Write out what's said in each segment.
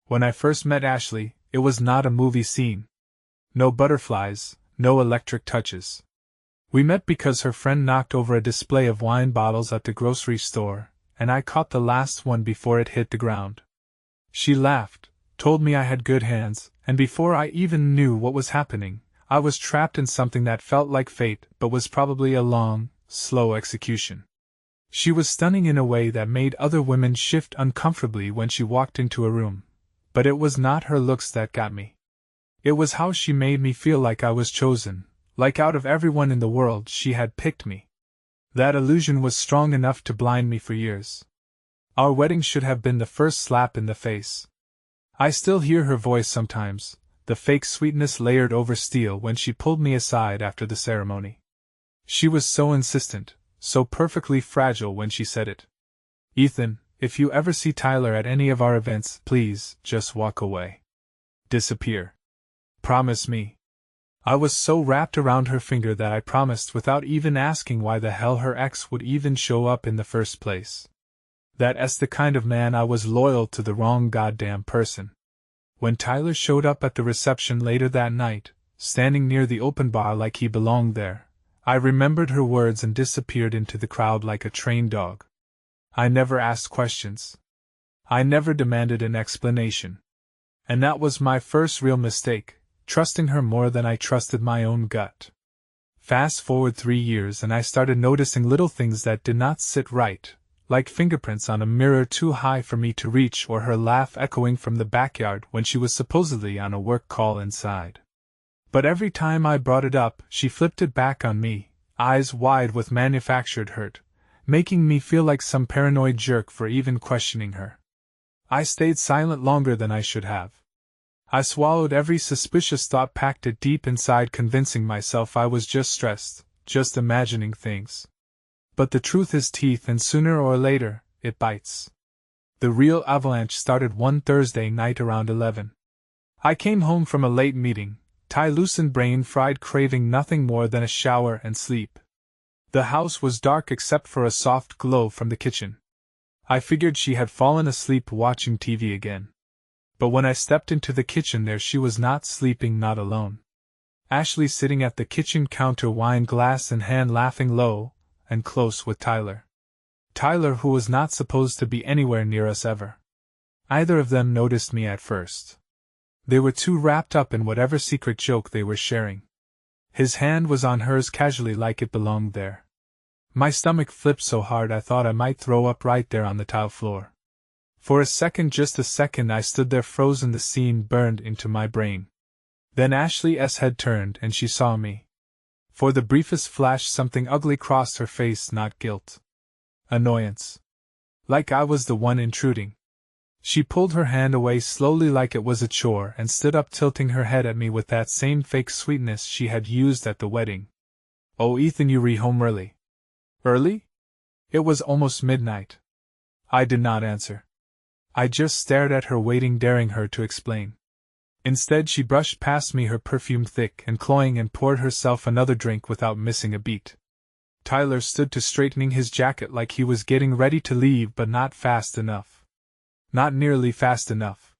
When I first met Ashley, it was not a movie scene. No butterflies, no electric touches. We met because her friend knocked over a display of wine bottles at the grocery store, and I caught the last one before it hit the ground. She laughed, told me I had good hands, and before I even knew what was happening, I was trapped in something that felt like fate but was probably a long, slow execution. She was stunning in a way that made other women shift uncomfortably when she walked into a room, but it was not her looks that got me. It was how she made me feel like I was chosen, like out of everyone in the world she had picked me. That illusion was strong enough to blind me for years. Our wedding should have been the first slap in the face. I still hear her voice sometimes, the fake sweetness layered over steel when she pulled me aside after the ceremony. She was so insistent, so perfectly fragile when she said it. "Ethan, if you ever see Tyler at any of our events, please, just walk away. Disappear. Promise me." I was so wrapped around her finger that I promised without even asking why the hell her ex would even show up in the first place. That's the kind of man I was, loyal to the wrong goddamn person. When Tyler showed up at the reception later that night, standing near the open bar like he belonged there, I remembered her words and disappeared into the crowd like a trained dog. I never asked questions. I never demanded an explanation. And that was my first real mistake, trusting her more than I trusted my own gut. Fast forward 3 years and I started noticing little things that did not sit right, like fingerprints on a mirror too high for me to reach or her laugh echoing from the backyard when she was supposedly on a work call inside. But every time I brought it up, she flipped it back on me, eyes wide with manufactured hurt, making me feel like some paranoid jerk for even questioning her. I stayed silent longer than I should have. I swallowed every suspicious thought, packed it deep inside, convincing myself I was just stressed, just imagining things. But the truth is teeth, and sooner or later, it bites. The real avalanche started one Thursday night around 11. I came home from a late meeting, loosened, brain fried, craving nothing more than a shower and sleep. The house was dark except for a soft glow from the kitchen. I figured she had fallen asleep watching TV again. But when I stepped into the kitchen, there she was, not sleeping, not alone. Ashley sitting at the kitchen counter, wine glass in hand, laughing low and close with Tyler. Tyler, who was not supposed to be anywhere near us ever. Either of them noticed me at first. They were too wrapped up in whatever secret joke they were sharing. His hand was on hers casually, like it belonged there. My stomach flipped so hard I thought I might throw up right there on the tile floor. For a second, just a second, I stood there frozen, the scene burned into my brain. Then Ashley's head turned and she saw me. For the briefest flash, something ugly crossed her face, not guilt. Annoyance. Like I was the one intruding. She pulled her hand away slowly like it was a chore and stood up, tilting her head at me with that same fake sweetness she had used at the wedding. "Oh, Ethan, you re home early." "Early?" It was almost midnight. I did not answer. I just stared at her, waiting, daring her to explain. Instead, she brushed past me, her perfume thick and cloying, and poured herself another drink without missing a beat. Tyler stood to straightening his jacket like he was getting ready to leave, but not fast enough. Not nearly fast enough.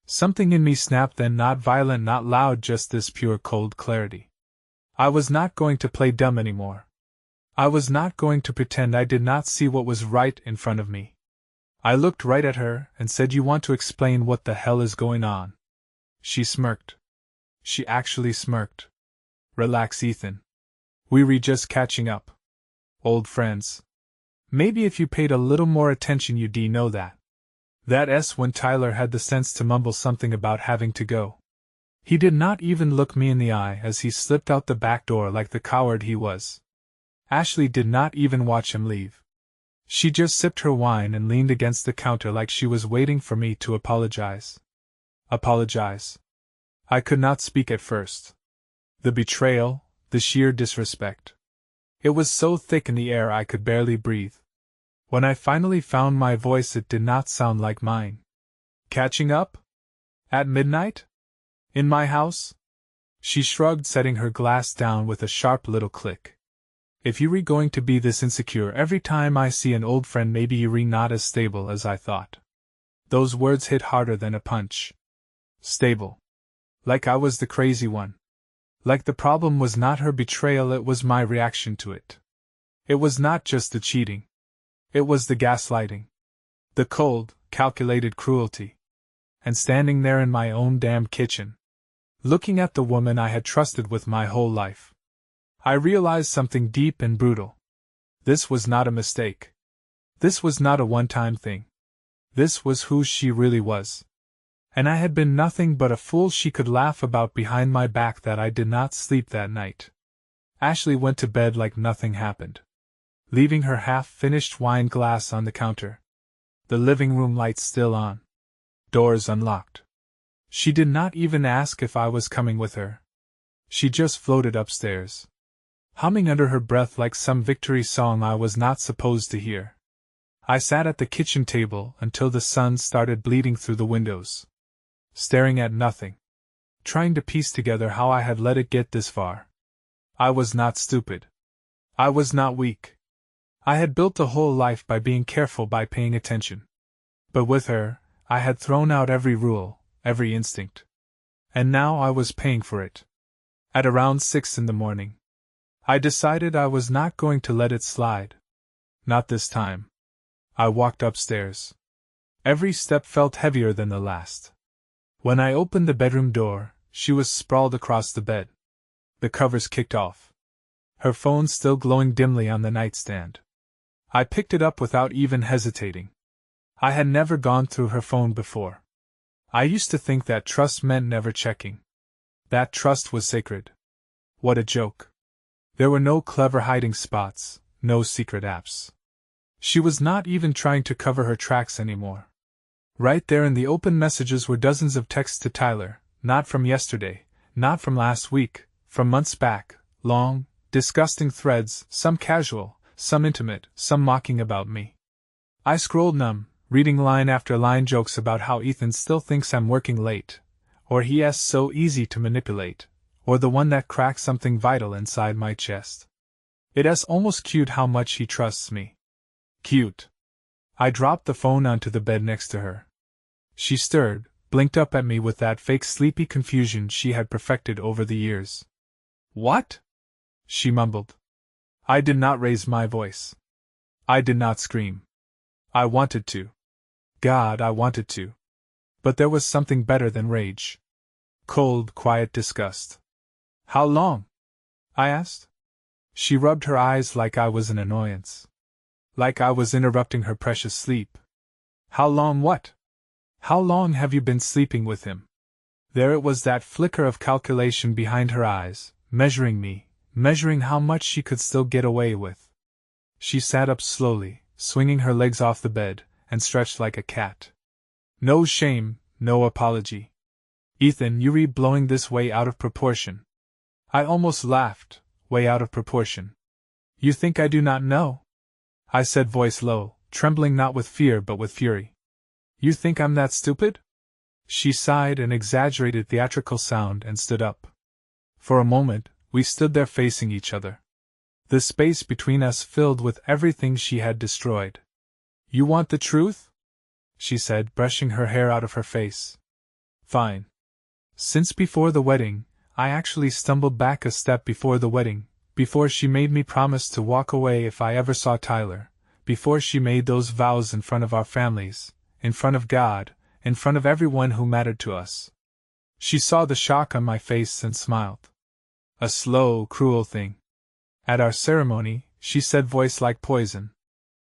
Something in me snapped then, not violent, not loud, just this pure cold clarity. I was not going to play dumb anymore. I was not going to pretend I did not see what was right in front of me. I looked right at her and said, "You want to explain what the hell is going on?" She smirked. She actually smirked. "Relax, Ethan. We're just catching up. Old friends. Maybe if you paid a little more attention you'd know that." That's when Tyler had the sense to mumble something about having to go. He did not even look me in the eye as he slipped out the back door like the coward he was. Ashley did not even watch him leave. She just sipped her wine and leaned against the counter like she was waiting for me to apologize. Apologize. I could not speak at first. The betrayal, the sheer disrespect. It was so thick in the air I could barely breathe. When I finally found my voice, it did not sound like mine. "Catching up? At midnight? In my house?" She shrugged, setting her glass down with a sharp little click. "If you re going to be this insecure every time I see an old friend, maybe you re not as stable as I thought. Those words hit harder than a punch. Stable. Like I was the crazy one. Like the problem was not her betrayal, it was my reaction to it. It was not just the cheating. It was the gaslighting. The cold, calculated cruelty. And standing there in my own damn kitchen, looking at the woman I had trusted with my whole life, I realized something deep and brutal. This was not a mistake. This was not a one-time thing. This was who she really was. And I had been nothing but a fool she could laugh about behind my back. That I did not sleep that night. Ashley went to bed like nothing happened, leaving her half-finished wine glass on the counter. The living room lights still on. Doors unlocked. She did not even ask if I was coming with her. She just floated upstairs, humming under her breath like some victory song I was not supposed to hear. I sat at the kitchen table until the sun started bleeding through the windows, staring at nothing, trying to piece together how I had let it get this far. I was not stupid. I was not weak. I had built a whole life by being careful, by paying attention. But with her, I had thrown out every rule, every instinct. And now I was paying for it. At around 6 in the morning, I decided I was not going to let it slide. Not this time. I walked upstairs. Every step felt heavier than the last. When I opened the bedroom door, she was sprawled across the bed, the covers kicked off, her phone still glowing dimly on the nightstand. I picked it up without even hesitating. I had never gone through her phone before. I used to think that trust meant never checking. That trust was sacred. What a joke. There were no clever hiding spots, no secret apps. She was not even trying to cover her tracks anymore. Right there in the open messages were dozens of texts to Tyler, not from yesterday, not from last week, from months back, long, disgusting threads, some casual, some intimate, some mocking about me. I scrolled numb, reading line after line jokes about how Ethan still thinks I'm working late, or he is so easy to manipulate, or the one that cracked something vital inside my chest. It is almost cute how much he trusts me. Cute. I dropped the phone onto the bed next to her. She stirred, blinked up at me with that fake sleepy confusion she had perfected over the years. What? She mumbled. I did not raise my voice. I did not scream. I wanted to. God, I wanted to. But there was something better than rage. Cold, quiet disgust. How long? I asked. She rubbed her eyes like I was an annoyance. Like I was interrupting her precious sleep. How long what? How long have you been sleeping with him? There it was, that flicker of calculation behind her eyes, measuring me, measuring how much she could still get away with. She sat up slowly, swinging her legs off the bed, and stretched like a cat. No shame, no apology. Ethan, you read blowing this way out of proportion. I almost laughed, way out of proportion. You think I do not know? I said, voice low, trembling not with fear but with fury. You think I'm that stupid? She sighed an exaggerated theatrical sound and stood up. For a moment, we stood there facing each other. The space between us filled with everything she had destroyed. You want the truth? She said, brushing her hair out of her face. Fine. Since before the wedding, I actually stumbled back a step before the wedding, before she made me promise to walk away if I ever saw Tyler, before she made those vows in front of our families, in front of God, in front of everyone who mattered to us. She saw the shock on my face and smiled. A slow, cruel thing. At our ceremony, she said, voice like poison.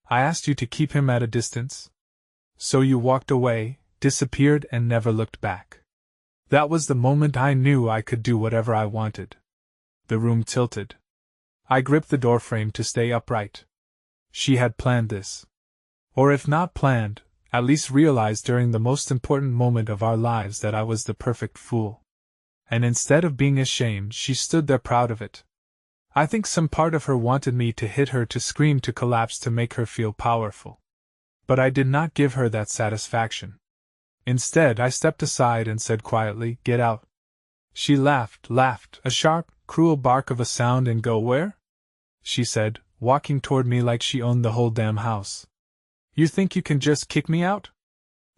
I asked you to keep him at a distance. So you walked away, disappeared, and never looked back. That was the moment I knew I could do whatever I wanted. The room tilted. I gripped the doorframe to stay upright. She had planned this. Or if not planned, at least realized during the most important moment of our lives that I was the perfect fool. And instead of being ashamed, she stood there proud of it. I think some part of her wanted me to hit her, to scream, to collapse, to make her feel powerful. But I did not give her that satisfaction. Instead, I stepped aside and said quietly, get out. She laughed, a sharp, cruel bark of a sound. And go where? She said, walking toward me like she owned the whole damn house. You think you can just kick me out?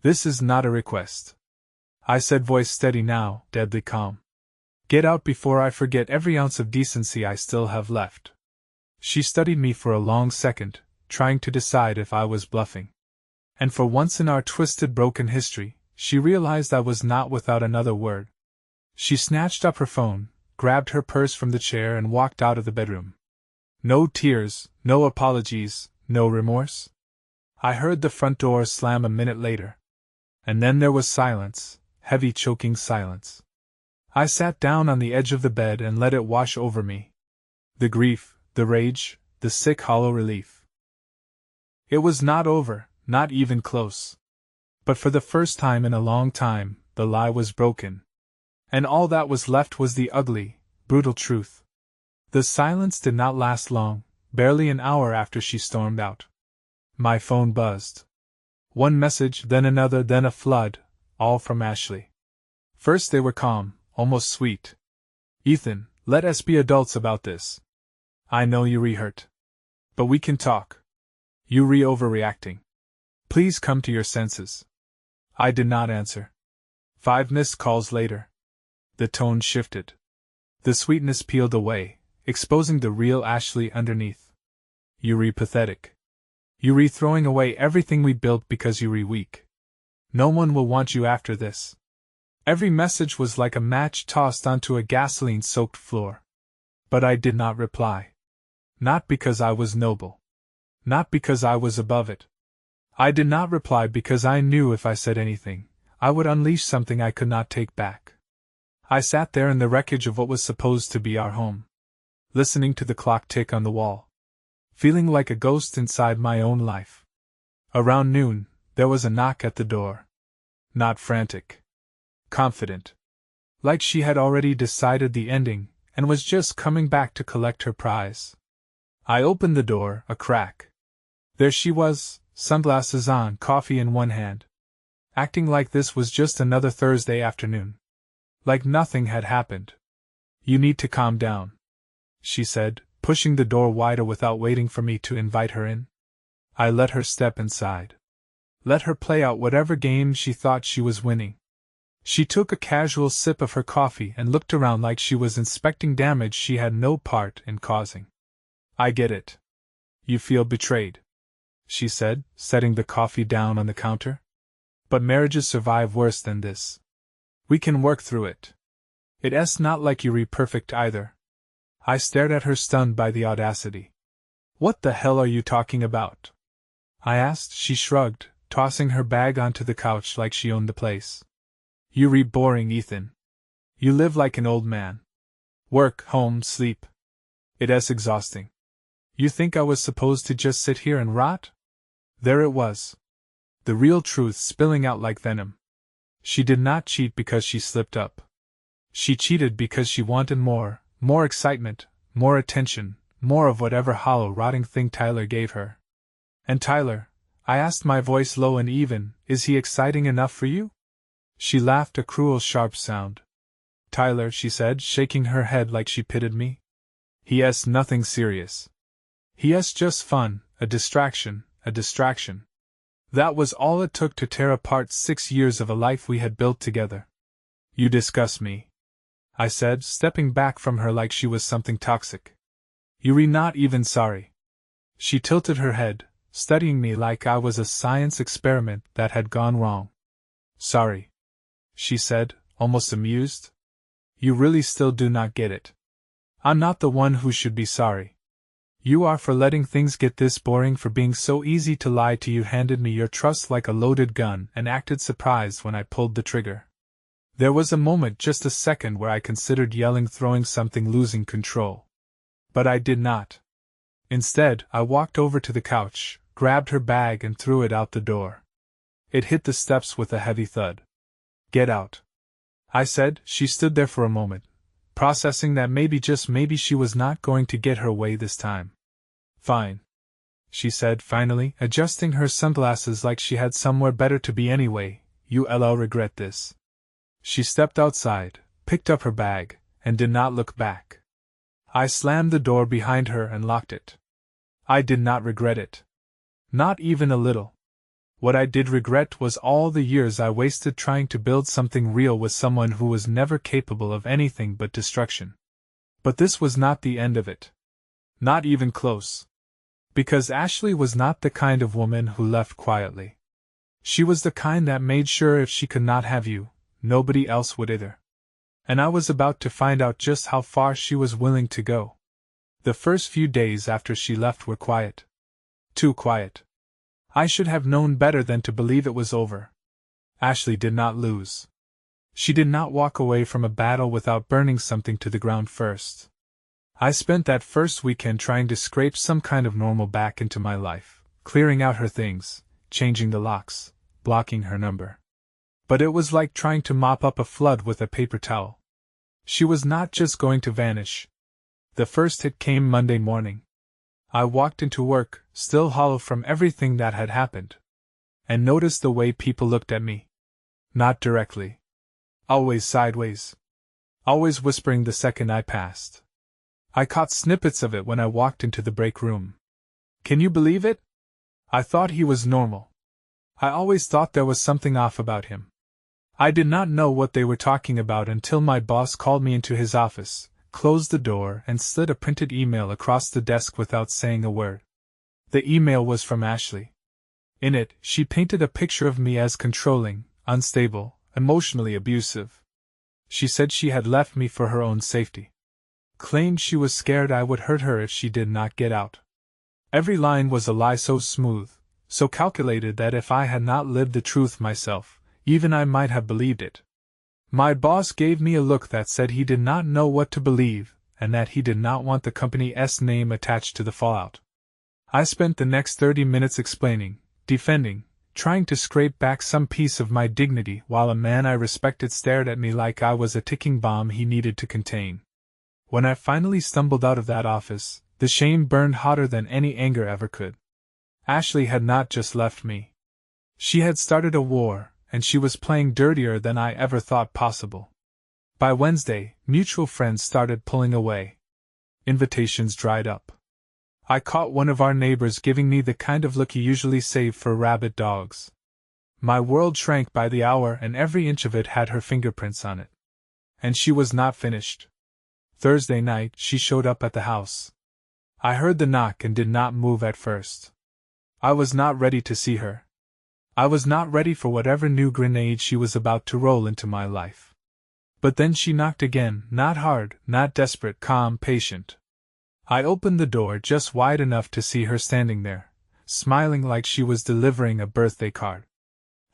This is not a request, I said, voice steady now, deadly calm. Get out before I forget every ounce of decency I still have left. She studied me for a long second, trying to decide if I was bluffing. And for once in our twisted, broken history, she realized I was not without another word. She snatched up her phone, grabbed her purse from the chair and walked out of the bedroom. No tears, no apologies, no remorse. I heard the front door slam a minute later. And then there was silence, heavy, choking silence. I sat down on the edge of the bed and let it wash over me. The grief, the rage, the sick, hollow relief. It was not over, not even close. But for the first time in a long time, the lie was broken. And all that was left was the ugly, brutal truth. The silence did not last long, barely an hour after she stormed out. My phone buzzed. One message, then another, then a flood, all from Ashley. First they were calm, almost sweet. Ethan, let us be adults about this. I know you're hurt. But we can talk. You're overreacting. Please come to your senses. I did not answer. 5 missed calls later. The tone shifted. The sweetness peeled away, exposing the real Ashley underneath. You're pathetic. You're throwing away everything we built because you're weak. No one will want you after this. Every message was like a match tossed onto a gasoline-soaked floor. But I did not reply. Not because I was noble. Not because I was above it. I did not reply because I knew if I said anything, I would unleash something I could not take back. I sat there in the wreckage of what was supposed to be our home, listening to the clock tick on the wall, feeling like a ghost inside my own life. Around noon, there was a knock at the door. Not frantic. Confident. Like she had already decided the ending, and was just coming back to collect her prize. I opened the door, a crack. There she was, sunglasses on, coffee in one hand. Acting like this was just another Thursday afternoon. Like nothing had happened. You need to calm down, she said, pushing the door wider without waiting for me to invite her in. I let her step inside. Let her play out whatever game she thought she was winning. She took a casual sip of her coffee and looked around like she was inspecting damage she had no part in causing. I get it. You feel betrayed, she said, setting the coffee down on the counter. But marriages survive worse than this. We can work through it. It's not like you're perfect either. I stared at her, stunned by the audacity. What the hell are you talking about? I asked. She shrugged, tossing her bag onto the couch like she owned the place. You're boring, Ethan. You live like an old man. Work, home, sleep. It's exhausting. You think I was supposed to just sit here and rot? There it was. The real truth spilling out like venom. She did not cheat because she slipped up. She cheated because she wanted more excitement, more attention, more of whatever hollow, rotting thing Tyler gave her. And Tyler, I asked, my voice low and even, is he exciting enough for you? She laughed, a cruel, sharp sound. Tyler, she said, shaking her head like she pitied me. He nothing serious. He's just fun, a distraction. That was all it took to tear apart 6 years of a life we had built together. You disgust me, I said, stepping back from her like she was something toxic. You're not even sorry. She tilted her head, studying me like I was a science experiment that had gone wrong. Sorry, she said, almost amused. You really still do not get it. I'm not the one who should be sorry. You are, for letting things get this boring, for being so easy to lie to. You handed me your trust like a loaded gun and acted surprised when I pulled the trigger. There was a moment, just a second, where I considered yelling, throwing something, losing control. But I did not. Instead, I walked over to the couch, grabbed her bag and threw it out the door. It hit the steps with a heavy thud. Get out, I said. She stood there for a moment, processing that maybe, just maybe, she was not going to get her way this time. Fine, she said finally, adjusting her sunglasses like she had somewhere better to be anyway. You'll regret this. She stepped outside, picked up her bag, and did not look back. I slammed the door behind her and locked it. I did not regret it. Not even a little. What I did regret was all the years I wasted trying to build something real with someone who was never capable of anything but destruction. But this was not the end of it. Not even close. Because Ashley was not the kind of woman who left quietly. She was the kind that made sure if she could not have you, nobody else would either. And I was about to find out just how far she was willing to go. The first few days after she left were quiet. Too quiet. I should have known better than to believe it was over. Ashley did not lose. She did not walk away from a battle without burning something to the ground first. I spent that first weekend trying to scrape some kind of normal back into my life, clearing out her things, changing the locks, blocking her number. But it was like trying to mop up a flood with a paper towel. She was not just going to vanish. The first hit came Monday morning. I walked into work, still hollow from everything that had happened, and noticed the way people looked at me. Not directly. Always sideways. Always whispering the second I passed. I caught snippets of it when I walked into the break room. Can you believe it? I thought he was normal. I always thought there was something off about him. I did not know what they were talking about until my boss called me into his office, closed the door, and slid a printed email across the desk without saying a word. The email was from Ashley. In it, she painted a picture of me as controlling, unstable, emotionally abusive. She said she had left me for her own safety. Claimed she was scared I would hurt her if she did not get out. Every line was a lie so smooth, so calculated that if I had not lived the truth myself, even I might have believed it. My boss gave me a look that said he did not know what to believe, and that he did not want the company's name attached to the fallout. I spent the next 30 minutes explaining, defending, trying to scrape back some piece of my dignity while a man I respected stared at me like I was a ticking bomb he needed to contain. When I finally stumbled out of that office, the shame burned hotter than any anger ever could. Ashley had not just left me. She had started a war, and she was playing dirtier than I ever thought possible. By Wednesday, mutual friends started pulling away. Invitations dried up. I caught one of our neighbors giving me the kind of look he usually saved for rabid dogs. My world shrank by the hour, and every inch of it had her fingerprints on it. And she was not finished. Thursday night, she showed up at the house. I heard the knock and did not move at first. I was not ready to see her. I was not ready for whatever new grenade she was about to roll into my life. But then she knocked again, not hard, not desperate, calm, patient. I opened the door just wide enough to see her standing there, smiling like she was delivering a birthday card.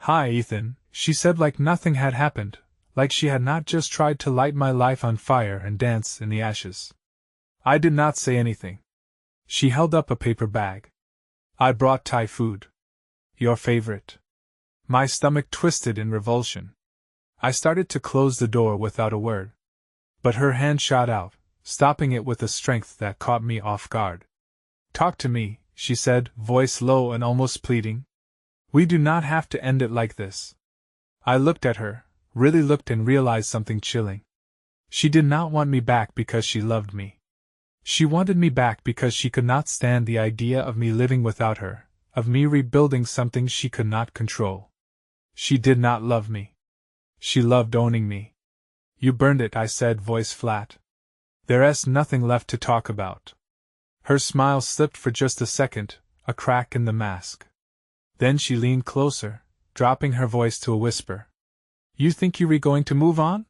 "Hi, Ethan," she said, like nothing had happened, like she had not just tried to light my life on fire and dance in the ashes. I did not say anything. She held up a paper bag. "I brought Thai food. Your favorite." My stomach twisted in revulsion. I started to close the door without a word. But her hand shot out, stopping it with a strength that caught me off guard. "Talk to me," she said, voice low and almost pleading. "We do not have to end it like this." I looked at her, really looked, and realized something chilling. She did not want me back because she loved me. She wanted me back because she could not stand the idea of me living without her, of me rebuilding something she could not control. She did not love me. She loved owning me. "You burned it," I said, voice flat. "There's nothing left to talk about." Her smile slipped for just a second, a crack in the mask. Then she leaned closer, dropping her voice to a whisper. "You think you're going to move on?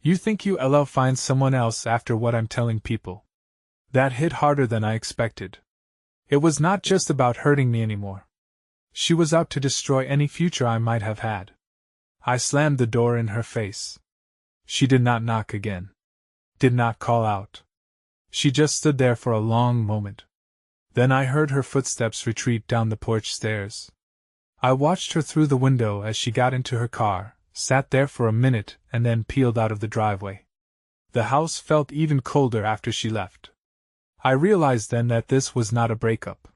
You think you'll find someone else after what I'm telling people?" That hit harder than I expected. It was not just about hurting me anymore. She was out to destroy any future I might have had. I slammed the door in her face. She did not knock again. Did not call out. She just stood there for a long moment. Then I heard her footsteps retreat down the porch stairs. I watched her through the window as she got into her car, sat there for a minute, and then peeled out of the driveway. The house felt even colder after she left. I realized then that this was not a breakup.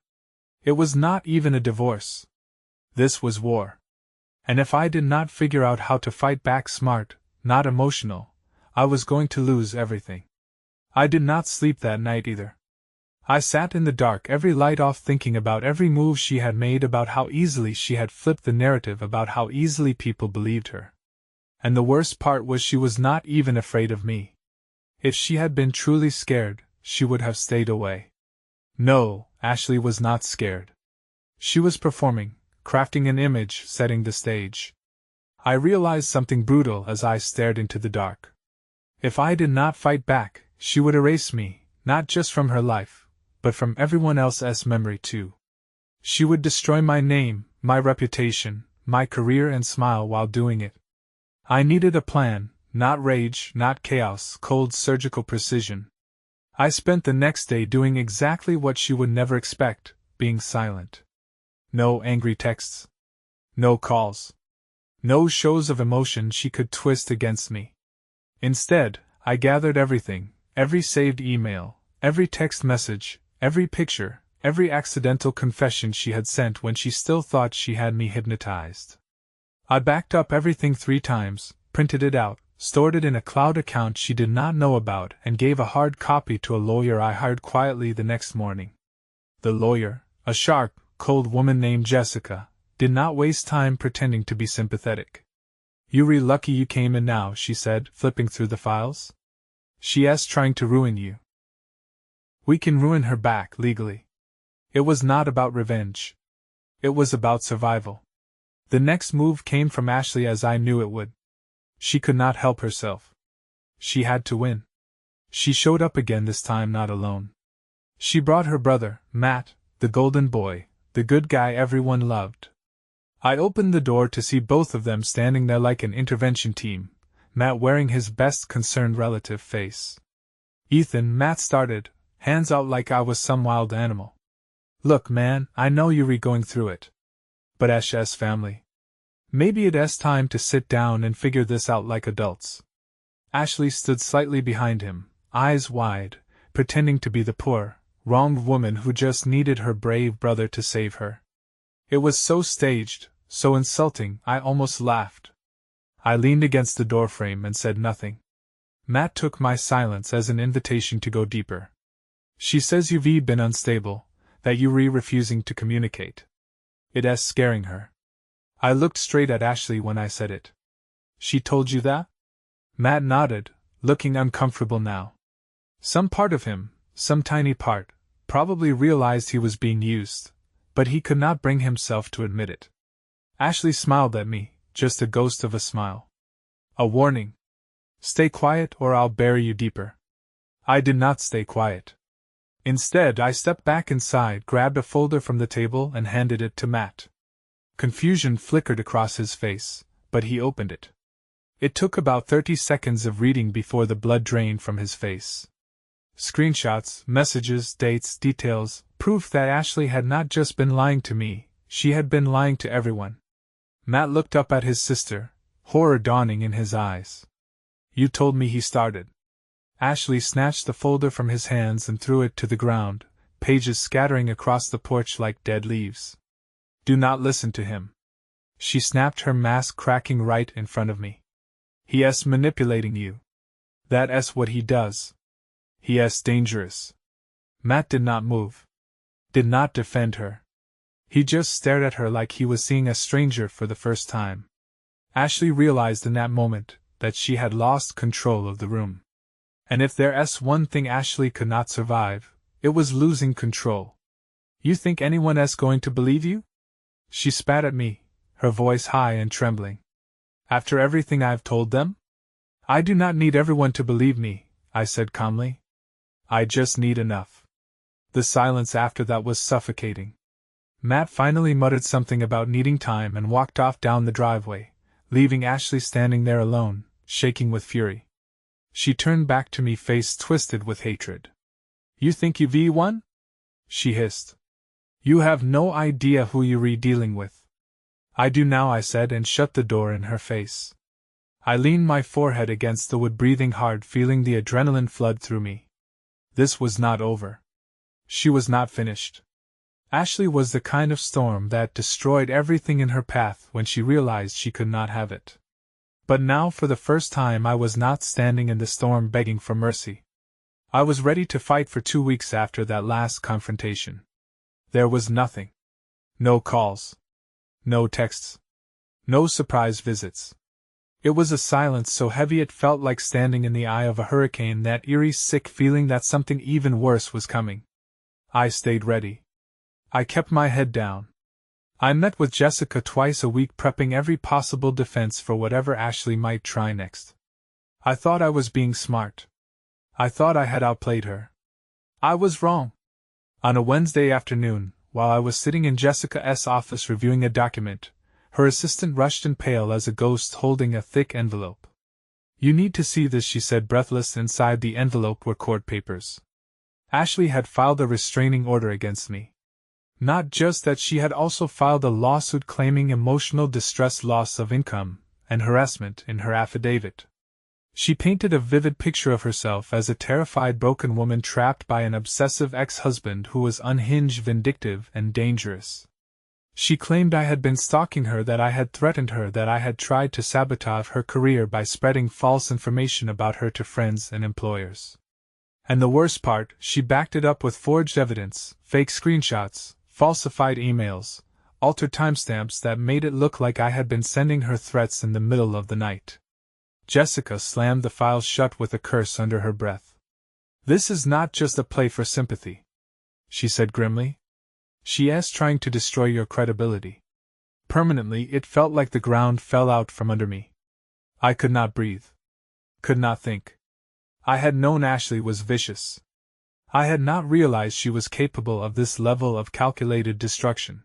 It was not even a divorce. This was war. And if I did not figure out how to fight back smart, not emotional, I was going to lose everything. I did not sleep that night either. I sat in the dark, every light off, thinking about every move she had made, about how easily she had flipped the narrative, about how easily people believed her. And the worst part was she was not even afraid of me. If she had been truly scared, she would have stayed away. No, Ashley was not scared. She was performing, crafting an image, setting the stage. I realized something brutal as I stared into the dark. If I did not fight back, she would erase me, not just from her life, but from everyone else's memory too. She would destroy my name, my reputation, my career, and smile while doing it. I needed a plan, not rage, not chaos, cold surgical precision. I spent the next day doing exactly what she would never expect, being silent. No angry texts. No calls. No shows of emotion she could twist against me. Instead, I gathered everything, every saved email, every text message, every picture, every accidental confession she had sent when she still thought she had me hypnotized. I backed up everything 3 times, printed it out, stored it in a cloud account she did not know about, and gave a hard copy to a lawyer I hired quietly the next morning. The lawyer, a sharp, cold woman named Jessica, did not waste time pretending to be sympathetic. "You're lucky you came in now," she said, flipping through the files. "She's trying to ruin you. We can ruin her back legally." It was not about revenge. It was about survival. The next move came from Ashley, as I knew it would. She could not help herself. She had to win. She showed up again, this time not alone. She brought her brother, Matt, the golden boy, the good guy everyone loved. I opened the door to see both of them standing there like an intervention team, Matt wearing his best concerned relative face. "Ethan," Matt started, hands out like I was some wild animal. "Look, man, I know you're going through it. But Ash's family. Maybe it's time to sit down and figure this out like adults." Ashley stood slightly behind him, eyes wide, pretending to be the poor, wronged woman who just needed her brave brother to save her. It was so staged, so insulting, I almost laughed. I leaned against the doorframe and said nothing. Matt took my silence as an invitation to go deeper. "She says you've been unstable, that you're refusing to communicate. It's scaring her." I looked straight at Ashley when I said it. "She told you that?" Matt nodded, looking uncomfortable now. Some part of him, some tiny part, probably realized he was being used, but he could not bring himself to admit it. Ashley smiled at me, just a ghost of a smile. "A warning. Stay quiet or I'll bury you deeper." I did not stay quiet. Instead, I stepped back inside, grabbed a folder from the table, and handed it to Matt. Confusion flickered across his face, but he opened it. It took about 30 seconds of reading before the blood drained from his face. Screenshots, messages, dates, details, proof that Ashley had not just been lying to me, she had been lying to everyone. Matt looked up at his sister, horror dawning in his eyes. "You told me," he started. Ashley snatched the folder from his hands and threw it to the ground, pages scattering across the porch like dead leaves. "Do not listen to him," she snapped, her mask cracking right in front of me. "He's manipulating you. That's what he does. He's dangerous." Matt did not move. Did not defend her. He just stared at her like he was seeing a stranger for the first time. Ashley realized in that moment that she had lost control of the room. And if there's one thing Ashley could not survive, it was losing control. "You think anyone's going to believe you?" She spat at me, her voice high and trembling. "After everything I've told them?" "I do not need everyone to believe me," I said calmly. "I just need enough." The silence after that was suffocating. Matt finally muttered something about needing time and walked off down the driveway, leaving Ashley standing there alone, shaking with fury. She turned back to me, face twisted with hatred. "You think you've won?" she hissed. "You have no idea who you're dealing with." "I do now," I said, and shut the door in her face. I leaned my forehead against the wood, breathing hard, feeling the adrenaline flood through me. This was not over. She was not finished. Ashley was the kind of storm that destroyed everything in her path when she realized she could not have it. But now, for the first time, I was not standing in the storm begging for mercy. I was ready to fight for 2 weeks after that last confrontation. There was nothing. No calls. No texts. No surprise visits. It was a silence so heavy it felt like standing in the eye of a hurricane, that eerie, sick feeling that something even worse was coming. I stayed ready. I kept my head down. I met with Jessica twice a week, prepping every possible defense for whatever Ashley might try next. I thought I was being smart. I thought I had outplayed her. I was wrong. On a Wednesday afternoon, while I was sitting in Jessica's office reviewing a document, her assistant rushed in, pale as a ghost, holding a thick envelope. "You need to see this," she said, breathless. Inside the envelope were court papers. Ashley had filed a restraining order against me. Not just that, she had also filed a lawsuit claiming emotional distress, loss of income, and harassment in her affidavit. She painted a vivid picture of herself as a terrified, broken woman trapped by an obsessive ex-husband who was unhinged, vindictive, and dangerous. She claimed I had been stalking her, that I had threatened her, that I had tried to sabotage her career by spreading false information about her to friends and employers. And the worst part, she backed it up with forged evidence, fake screenshots, falsified emails, altered timestamps that made it look like I had been sending her threats in the middle of the night. Jessica slammed the file shut with a curse under her breath. "This is not just a play for sympathy," she said grimly. "She is trying to destroy your credibility." Permanently, it felt like the ground fell out from under me. I could not breathe. Could not think. I had known Ashley was vicious. I had not realized she was capable of this level of calculated destruction.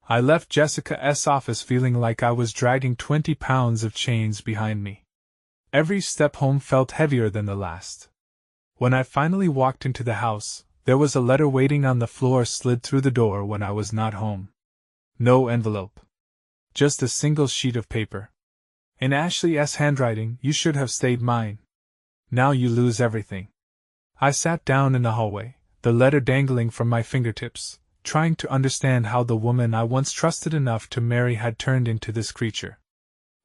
I left Jessica's office feeling like I was dragging 20 pounds of chains behind me. Every step home felt heavier than the last. When I finally walked into the house, there was a letter waiting on the floor, slid through the door when I was not home. No envelope. Just a single sheet of paper. In Ashley's handwriting: "You should have stayed mine. Now you lose everything." I sat down in the hallway, the letter dangling from my fingertips, trying to understand how the woman I once trusted enough to marry had turned into this creature.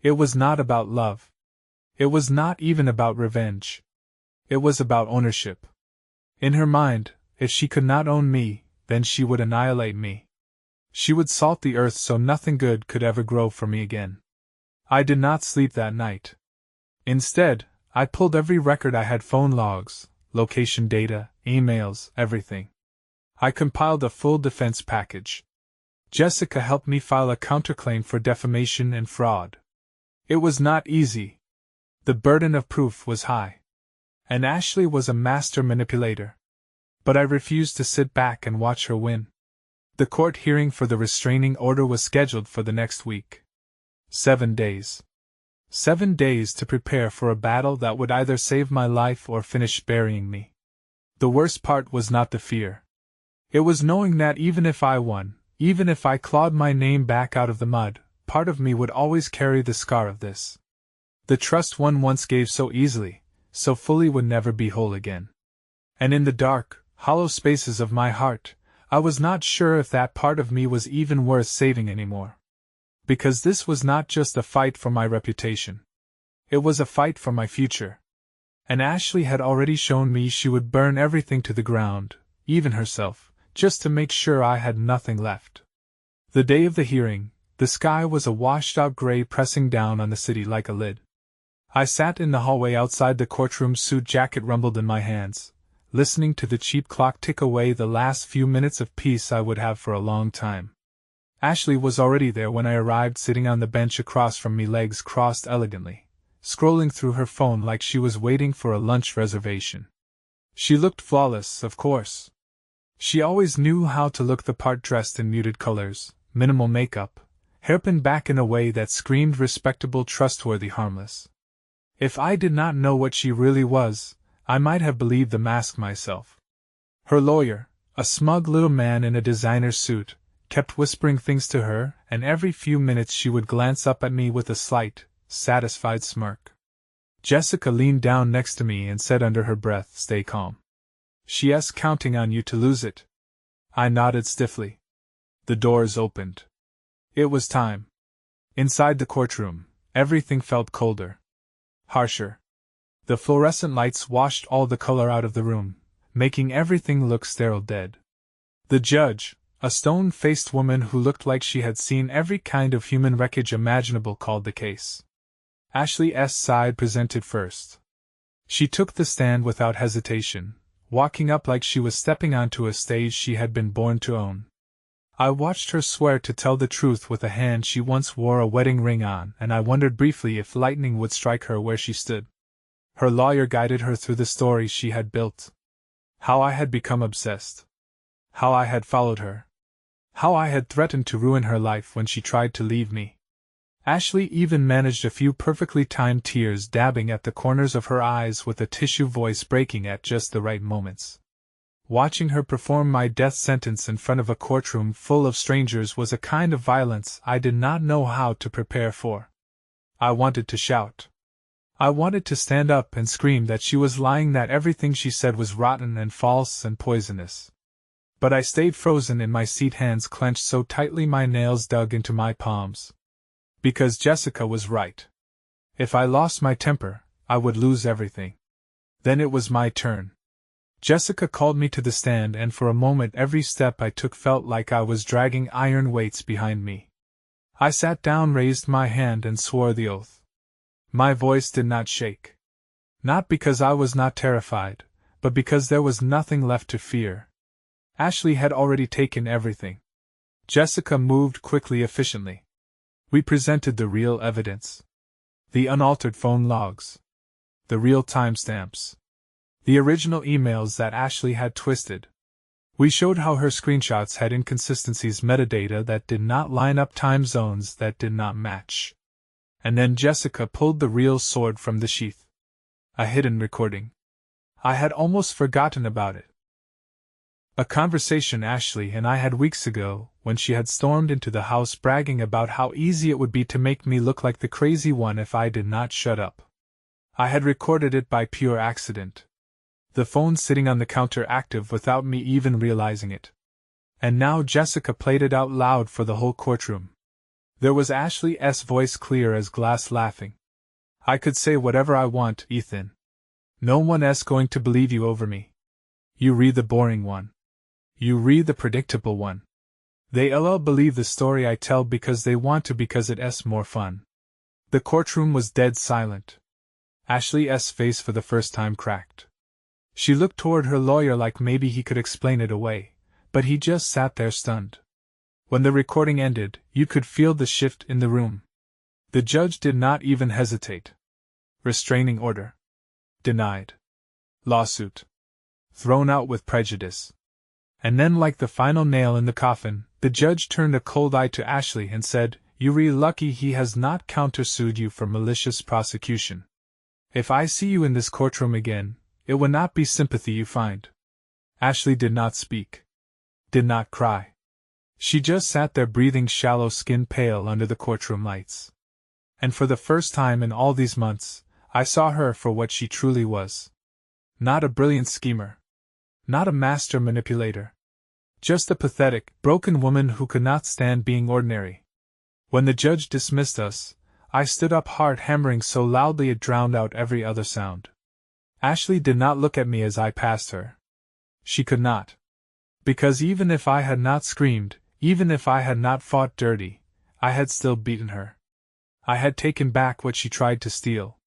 It was not about love. It was not even about revenge. It was about ownership. In her mind, if she could not own me, then she would annihilate me. She would salt the earth so nothing good could ever grow for me again. I did not sleep that night. Instead, I pulled every record I had: phone logs, location data, emails, everything. I compiled a full defense package. Jessica helped me file a counterclaim for defamation and fraud. It was not easy. The burden of proof was high. And Ashley was a master manipulator. But I refused to sit back and watch her win. The court hearing for the restraining order was scheduled for the next week. 7 days. 7 days to prepare for a battle that would either save my life or finish burying me. The worst part was not the fear. It was knowing that even if I won, even if I clawed my name back out of the mud, part of me would always carry the scar of this. The trust one once gave so easily, so fully, would never be whole again. And in the dark, hollow spaces of my heart, I was not sure if that part of me was even worth saving anymore. Because this was not just a fight for my reputation. It was a fight for my future. And Ashley had already shown me she would burn everything to the ground, even herself, just to make sure I had nothing left. The day of the hearing, the sky was a washed-out gray, pressing down on the city like a lid. I sat in the hallway outside the courtroom, suit jacket rumbled in my hands, listening to the cheap clock tick away the last few minutes of peace I would have for a long time. Ashley was already there when I arrived, sitting on the bench across from me, legs crossed elegantly, scrolling through her phone like she was waiting for a lunch reservation. She looked flawless, of course. She always knew how to look the part, dressed in muted colors, minimal makeup, hairpin back in a way that screamed respectable, trustworthy, harmless. If I did not know what she really was, I might have believed the mask myself. Her lawyer, a smug little man in a designer suit, kept whispering things to her, and every few minutes she would glance up at me with a slight, satisfied smirk. Jessica leaned down next to me and said under her breath, "Stay calm. She's counting on you to lose it." I nodded stiffly. The doors opened. It was time. Inside the courtroom, everything felt colder. Harsher. The fluorescent lights washed all the color out of the room, making everything look sterile dead. The judge, a stone-faced woman who looked like she had seen every kind of human wreckage imaginable, called the case. Ashley's side presented first. She took the stand without hesitation, walking up like she was stepping onto a stage she had been born to own. I watched her swear to tell the truth with a hand she once wore a wedding ring on, and I wondered briefly if lightning would strike her where she stood. Her lawyer guided her through the story she had built. How I had become obsessed. How I had followed her. How I had threatened to ruin her life when she tried to leave me. Ashley even managed a few perfectly timed tears dabbing at the corners of her eyes, with a tissue voice breaking at just the right moments. Watching her perform my death sentence in front of a courtroom full of strangers was a kind of violence I did not know how to prepare for. I wanted to shout. I wanted to stand up and scream that she was lying, that everything she said was rotten and false and poisonous. But I stayed frozen in my seat, hands clenched so tightly my nails dug into my palms. Because Jessica was right. If I lost my temper, I would lose everything. Then it was my turn. Jessica called me to the stand, and for a moment every step I took felt like I was dragging iron weights behind me. I sat down, raised my hand, and swore the oath. My voice did not shake. Not because I was not terrified, but because there was nothing left to fear. Ashley had already taken everything. Jessica moved quickly, efficiently. We presented the real evidence. The unaltered phone logs. The real timestamps. The original emails that Ashley had twisted. We showed how her screenshots had inconsistencies, metadata that did not line up, time zones that did not match. And then Jessica pulled the real sword from the sheath. A hidden recording. I had almost forgotten about it. A conversation Ashley and I had weeks ago, when she had stormed into the house bragging about how easy it would be to make me look like the crazy one if I did not shut up. I had recorded it by pure accident. The phone sitting on the counter active without me even realizing it. And now Jessica played it out loud for the whole courtroom. There was Ashley's voice, clear as glass, laughing. I could say whatever I want, Ethan. No one's going to believe you over me. You read the boring one. You read the predictable one. They'll believe the story I tell because they want to, because it's more fun. The courtroom was dead silent. Ashley's face for the first time cracked. She looked toward her lawyer like maybe he could explain it away, but he just sat there stunned. When the recording ended, you could feel the shift in the room. The judge did not even hesitate. Restraining order. Denied. Lawsuit. Thrown out with prejudice. And then, like the final nail in the coffin, the judge turned a cold eye to Ashley and said, "You're lucky he has not countersued you for malicious prosecution. If I see you in this courtroom again, it will not be sympathy you find." Ashley did not speak. Did not cry. She just sat there, breathing shallow, skin pale under the courtroom lights. And for the first time in all these months, I saw her for what she truly was. Not a brilliant schemer. Not a master manipulator. Just a pathetic, broken woman who could not stand being ordinary. When the judge dismissed us, I stood up, heart hammering so loudly it drowned out every other sound. Ashley did not look at me as I passed her. She could not. Because even if I had not screamed, even if I had not fought dirty, I had still beaten her. I had taken back what she tried to steal.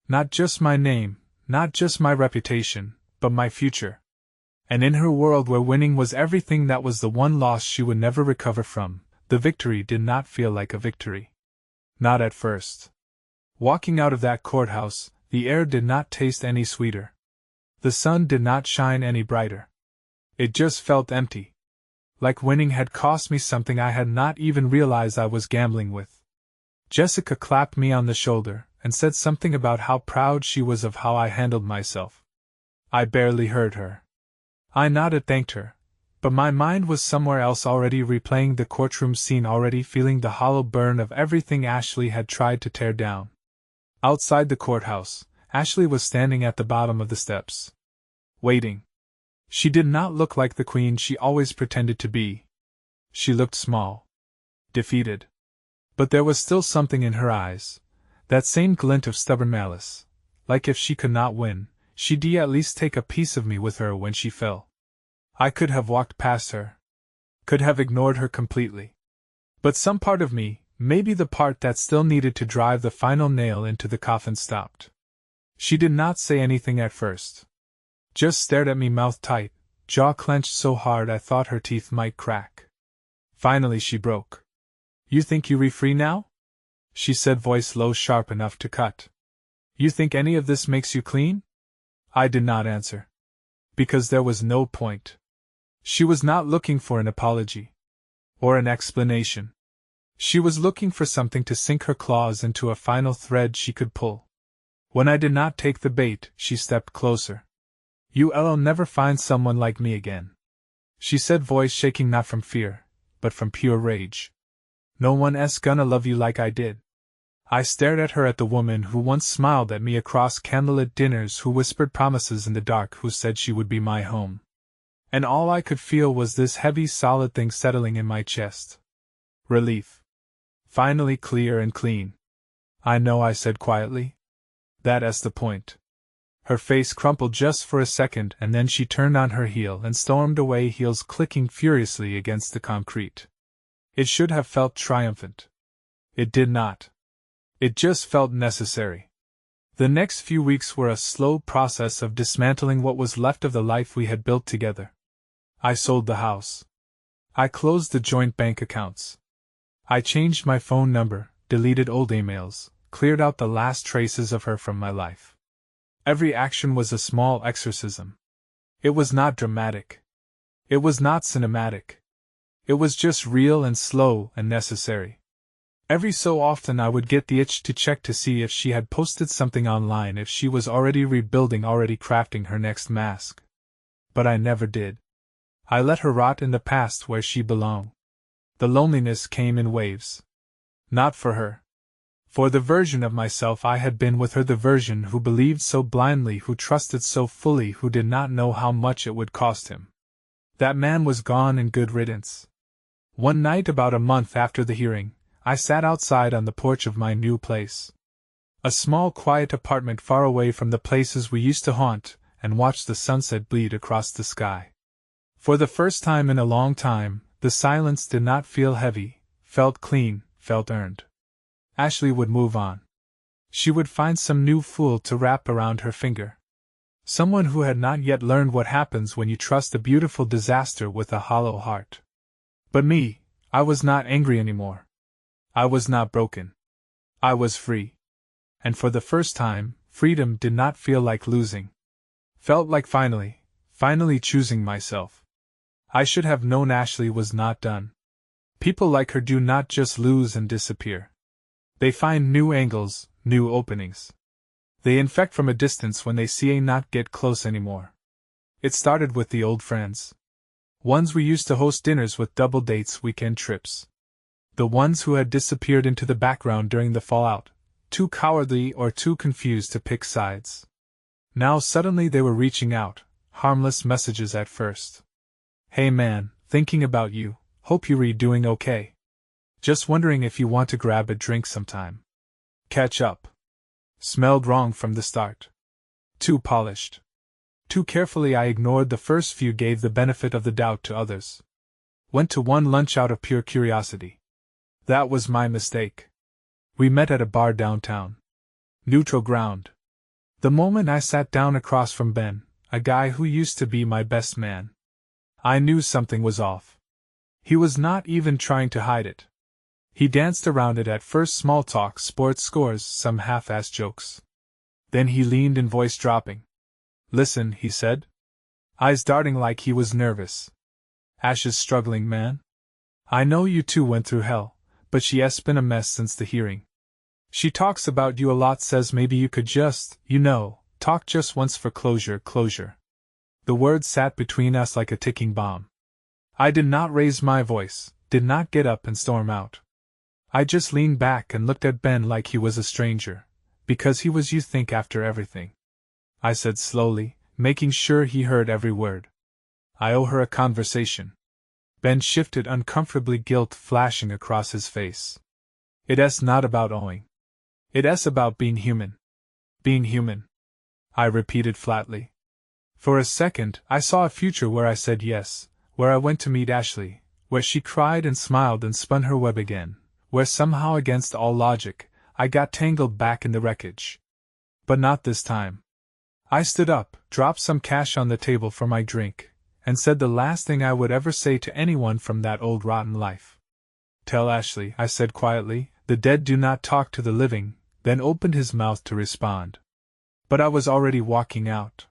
Not just my name, not just my reputation, but my future. And in her world where winning was everything, that was the one loss she would never recover from. The victory did not feel like a victory. Not at first. Walking out of that courthouse, the air did not taste any sweeter. The sun did not shine any brighter. It just felt empty. Like winning had cost me something I had not even realized I was gambling with. Jessica clapped me on the shoulder and said something about how proud she was of how I handled myself. I barely heard her. I nodded, thanked her, but my mind was somewhere else, already replaying the courtroom scene, already feeling the hollow burn of everything Ashley had tried to tear down. Outside the courthouse, Ashley was standing at the bottom of the steps. Waiting. She did not look like the queen she always pretended to be. She looked small. Defeated. But there was still something in her eyes. That same glint of stubborn malice. like if she could not win, she'd at least take a piece of me with her when she fell. I could have walked past her. Could have ignored her completely. But some part of me, maybe the part that still needed to drive the final nail into the coffin, stopped. She did not say anything at first. Just stared at me, mouth tight, jaw clenched so hard I thought her teeth might crack. Finally she broke. "You think you're free now?" she said, voice low, sharp enough to cut. "You think any of this makes you clean?" I did not answer. Because there was no point. She was not looking for an apology. Or an explanation. She was looking for something to sink her claws into, a final thread she could pull. When I did not take the bait, she stepped closer. "You'll never find someone like me again," she said, voice shaking not from fear, but from pure rage. "No one's gonna love you like I did." I stared at her, at the woman who once smiled at me across candlelit dinners, who whispered promises in the dark, who said she would be my home. And all I could feel was this heavy, solid thing settling in my chest. Relief. Finally clear and clean. "I know," I said quietly. "That's the point." Her face crumpled just for a second, and then she turned on her heel and stormed away, heels clicking furiously against the concrete. It should have felt triumphant. It did not. It just felt necessary. The next few weeks were a slow process of dismantling what was left of the life we had built together. I sold the house. I closed the joint bank accounts. I changed my phone number, deleted old emails, cleared out the last traces of her from my life. Every action was a small exorcism. It was not dramatic. It was not cinematic. It was just real and slow and necessary. Every so often I would get the itch to check to see if she had posted something online, if she was already rebuilding, already crafting her next mask. But I never did. I let her rot in the past where she belonged. The loneliness came in waves. Not for her. For the version of myself I had been with her, the version who believed so blindly, who trusted so fully, who did not know how much it would cost him. That man was gone, and good riddance. One night, about a month after the hearing, I sat outside on the porch of my new place. A small, quiet apartment far away from the places we used to haunt, and watched the sunset bleed across the sky. For the first time in a long time, the silence did not feel heavy, felt clean, felt earned. Ashley would move on. She would find some new fool to wrap around her finger. Someone who had not yet learned what happens when you trust a beautiful disaster with a hollow heart. But me, I was not angry anymore. I was not broken. I was free. And for the first time, freedom did not feel like losing. Felt like finally choosing myself. I should have known Ashley was not done. People like her do not just lose and disappear. They find new angles, new openings. They infect from a distance when they see a not get close anymore. It started with the old friends. Ones we used to host dinners with, double dates, weekend trips. The ones who had disappeared into the background during the fallout, too cowardly or too confused to pick sides. Now suddenly they were reaching out, harmless messages at first. "Hey man, thinking about you, hope you're doing okay. Just wondering if you want to grab a drink sometime. Catch up." Smelled wrong from the start. Too polished. Too carefully I ignored the first few, gave the benefit of the doubt to others. Went to one lunch out of pure curiosity. That was my mistake. We met at a bar downtown. Neutral ground. The moment I sat down across from Ben, a guy who used to be my best man, I knew something was off. He was not even trying to hide it. He danced around it at first, small talk, sports scores, some half-assed jokes. Then he leaned in, voice dropping. "Listen," he said. Eyes darting like he was nervous. "Ash is struggling, man. I know you two went through hell, but she's been a mess since the hearing. She talks about you a lot, says maybe you could just, talk just once for closure. The words sat between us like a ticking bomb. I did not raise my voice, did not get up and storm out. I just leaned back and looked at Ben like he was a stranger, because he was, you think, after everything. I said slowly, making sure he heard every word. "I owe her a conversation." Ben shifted uncomfortably, guilt flashing across his face. "It's not about owing. It's about being human. Being human." I repeated flatly. For a second, I saw a future where I said yes, where I went to meet Ashley, where she cried and smiled and spun her web again, where somehow against all logic, I got tangled back in the wreckage. But not this time. I stood up, dropped some cash on the table for my drink, and said the last thing I would ever say to anyone from that old rotten life. Tell Ashley, I said quietly, the dead do not talk to the living, then opened his mouth to respond. But I was already walking out.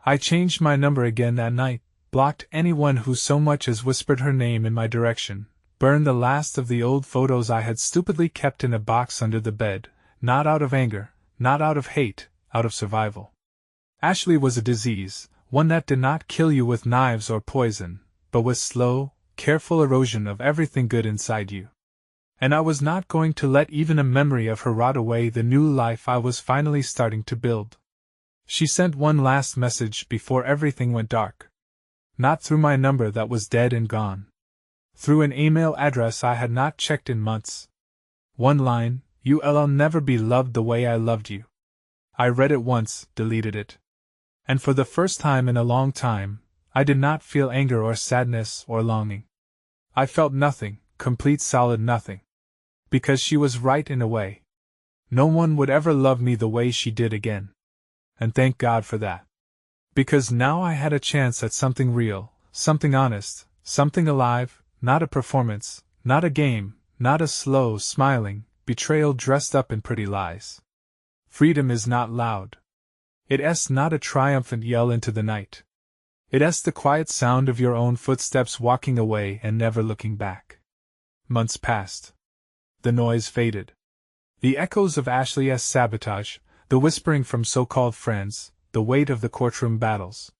I changed my number again that night, blocked anyone who so much as whispered her name in my direction, burned the last of the old photos I had stupidly kept in a box under the bed, not out of anger, not out of hate, out of survival. Ashley was a disease, one that did not kill you with knives or poison, but with slow, careful erosion of everything good inside you. And I was not going to let even a memory of her rot away the new life I was finally starting to build. She sent one last message before everything went dark. Not through my number that was dead and gone. Through an email address I had not checked in months. One line, "You'll never be loved the way I loved you." I read it once, deleted it. And for the first time in a long time, I did not feel anger or sadness or longing. I felt nothing, complete solid nothing. Because she was right in a way. No one would ever love me the way she did again. And thank God for that. Because now I had a chance at something real, something honest, something alive, not a performance, not a game, not a slow, smiling betrayal dressed up in pretty lies. Freedom is not loud. It's not a triumphant yell into the night. It's the quiet sound of your own footsteps walking away and never looking back. Months passed. The noise faded. The echoes of Ashley's sabotage, the whispering from so-called friends, the weight of the courtroom battles.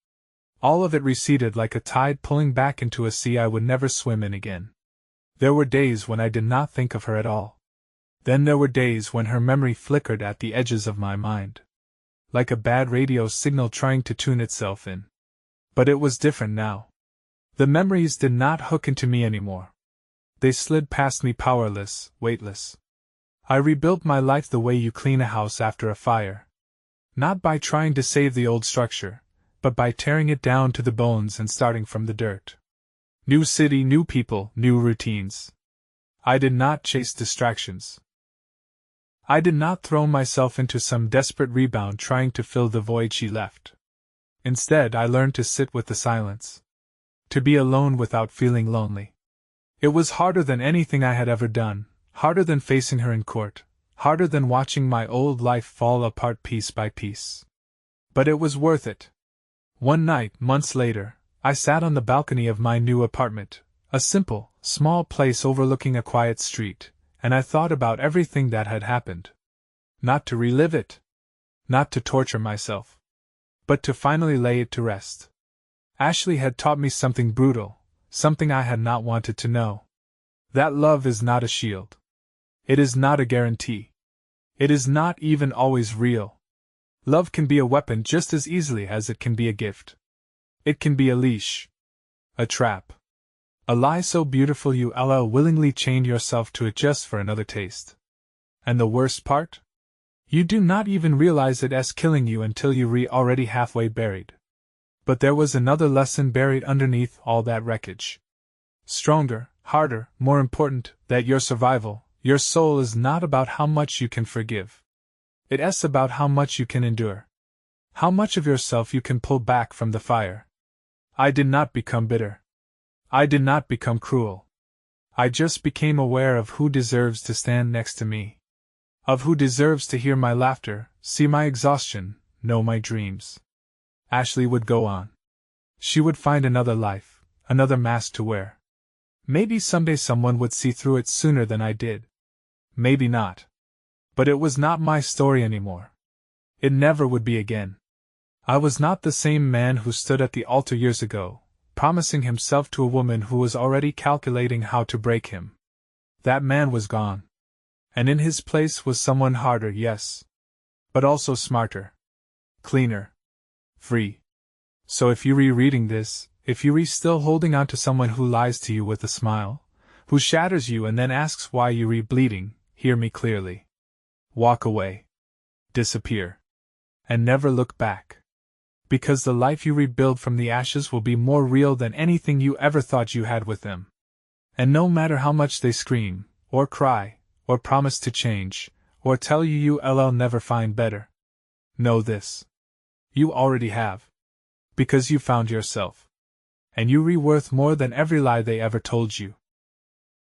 All of it receded like a tide pulling back into a sea I would never swim in again. There were days when I did not think of her at all. Then there were days when her memory flickered at the edges of my mind. Like a bad radio signal trying to tune itself in. But it was different now. The memories did not hook into me anymore. They slid past me powerless, weightless. I rebuilt my life the way you clean a house after a fire. Not by trying to save the old structure, but by tearing it down to the bones and starting from the dirt. New city, new people, new routines. I did not chase distractions. I did not throw myself into some desperate rebound trying to fill the void she left. Instead, I learned to sit with the silence. To be alone without feeling lonely. It was harder than anything I had ever done, harder than facing her in court, harder than watching my old life fall apart piece by piece. But it was worth it. One night, months later, I sat on the balcony of my new apartment, a simple, small place overlooking a quiet street, and I thought about everything that had happened. Not to relive it. Not to torture myself. But to finally lay it to rest. Ashley had taught me something brutal, something I had not wanted to know. That love is not a shield. It is not a guarantee. It is not even always real. Love can be a weapon just as easily as it can be a gift. It can be a leash. A trap. A lie so beautiful you'll willingly chain yourself to it just for another taste. And the worst part? You do not even realize it's killing you until you're already halfway buried. But there was another lesson buried underneath all that wreckage. Stronger, harder, more important, that your survival, your soul is not about how much you can forgive. It's about how much you can endure. How much of yourself you can pull back from the fire. I did not become bitter. I did not become cruel. I just became aware of who deserves to stand next to me. Of who deserves to hear my laughter, see my exhaustion, know my dreams. Ashley would go on. She would find another life, another mask to wear. Maybe someday someone would see through it sooner than I did. Maybe not. But it was not my story anymore. It never would be again. I was not the same man who stood at the altar years ago, promising himself to a woman who was already calculating how to break him. That man was gone. And in his place was someone harder, yes. But also smarter. Cleaner. Free. So if you're rereading this, if you're still holding on to someone who lies to you with a smile, who shatters you and then asks why you're bleeding, hear me clearly. Walk away. Disappear. and never look back. Because the life you rebuild from the ashes will be more real than anything you ever thought you had with them. And no matter how much they scream, or cry, or promise to change, or tell you you'll never find better, know this. You already have. Because you found yourself. And you're worth more than every lie they ever told you.